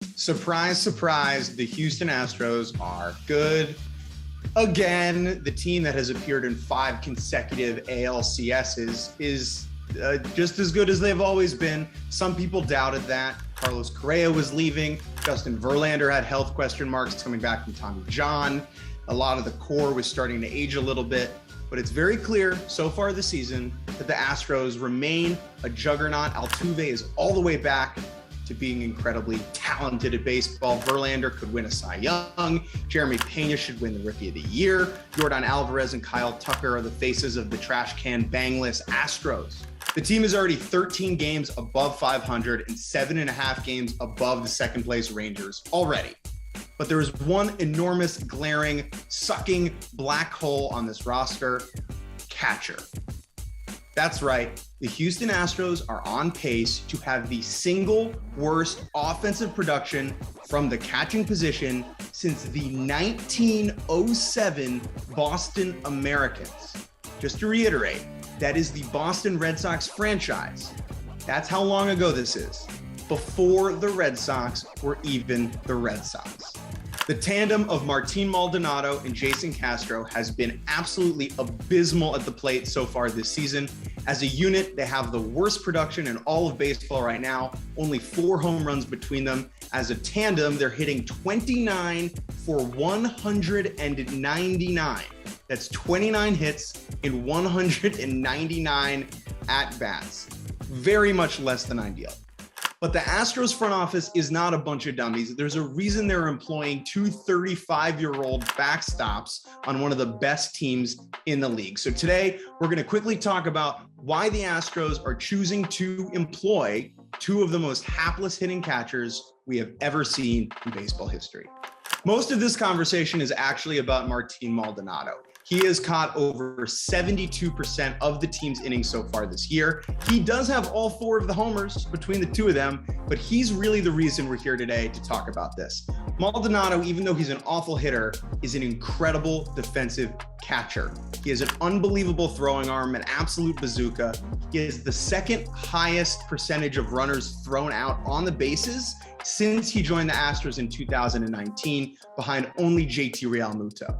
Surprise, surprise, the Houston Astros are good again. The team that has appeared in 5 consecutive ALCSs is just as good as they've always been. Some people doubted that. Carlos Correa was leaving. Justin Verlander had health question marks coming back from Tommy John. A lot of the core was starting to age a little bit. But it's very clear so far this season that the Astros remain a juggernaut. Altuve is all the way back to being incredibly talented at baseball. Verlander could win a Cy Young. Jeremy Pena should win the Rookie of the Year. Yordan Alvarez and Kyle Tucker are the faces of the trash can bangless Astros. The team is already 13 games above 500 and 7.5 games above the second place Rangers already. But there is one enormous, glaring, sucking black hole on this roster: catcher. That's right. The Houston Astros are on pace to have the single worst offensive production from the catching position since the 1907 Boston Americans. Just to reiterate, that is the Boston Red Sox franchise. That's how long ago this is, before the Red Sox were even the Red Sox. The tandem of Martín Maldonado and Jason Castro has been absolutely abysmal at the plate so far this season. As a unit, they have the worst production in all of baseball right now, only 4 home runs between them. As a tandem, they're hitting 29 for 199. That's 29 hits in 199 at-bats. Very much less than ideal. But the Astros front office is not a bunch of dummies. There's a reason they're employing 2 35-year-old backstops on one of the best teams in the league. So today, we're going to quickly talk about why the Astros are choosing to employ 2 of the most hapless hitting catchers we have ever seen in baseball history. Most of this conversation is actually about Martín Maldonado. He has caught over 72% of the team's innings so far this year. He does have all 4 of the homers between the 2 of them, but he's really the reason we're here today to talk about this. Maldonado, even though he's an awful hitter, is an incredible defensive catcher. He has an unbelievable throwing arm, an absolute bazooka. He has the 2nd highest percentage of runners thrown out on the bases since he joined the Astros in 2019, behind only JT Realmuto.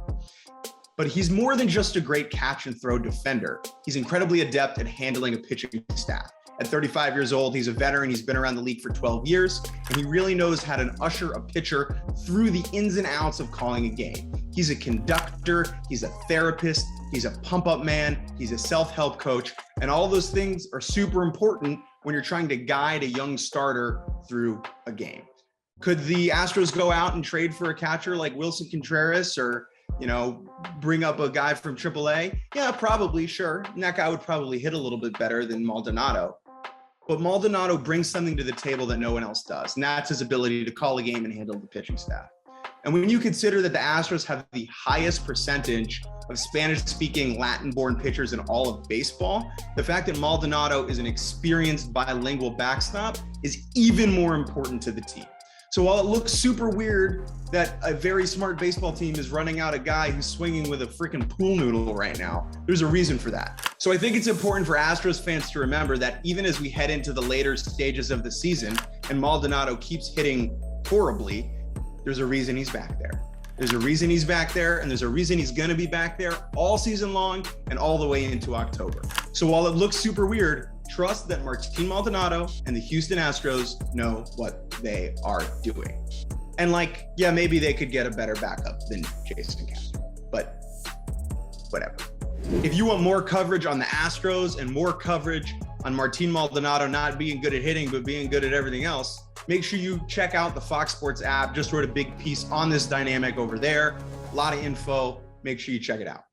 But he's more than just a great catch and throw defender. He's incredibly adept at handling a pitching staff. At 35 years old, he's a veteran. He's been around the league for 12 years, and he really knows how to usher a pitcher through the ins and outs of calling a game. He's a conductor, he's a therapist, he's a pump-up man, he's a self-help coach, and all those things are super important when you're trying to guide a young starter through a game. Could the Astros go out and trade for a catcher like Wilson Contreras, or bring up a guy from AAA? Yeah, probably, sure. And that guy would probably hit a little bit better than Maldonado. But Maldonado brings something to the table that no one else does, and that's his ability to call a game and handle the pitching staff. And when you consider that the Astros have the highest percentage of Spanish-speaking Latin-born pitchers in all of baseball, the fact that Maldonado is an experienced bilingual backstop is even more important to the team. So while it looks super weird that a very smart baseball team is running out a guy who's swinging with a freaking pool noodle right now, there's a reason for that. So I think it's important for Astros fans to remember that even as we head into the later stages of the season and Maldonado keeps hitting horribly, there's a reason he's back there. There's a reason he's back there, and there's a reason he's going to be back there all season long and all the way into October. So while it looks super weird, trust that Martín Maldonado and the Houston Astros know what they are doing. And maybe they could get a better backup than Jason Castro, but whatever. If you want more coverage on the Astros and more coverage on Martín Maldonado not being good at hitting, but being good at everything else, make sure you check out the Fox Sports app. Just wrote a big piece on this dynamic over there. A lot of info. Make sure you check it out.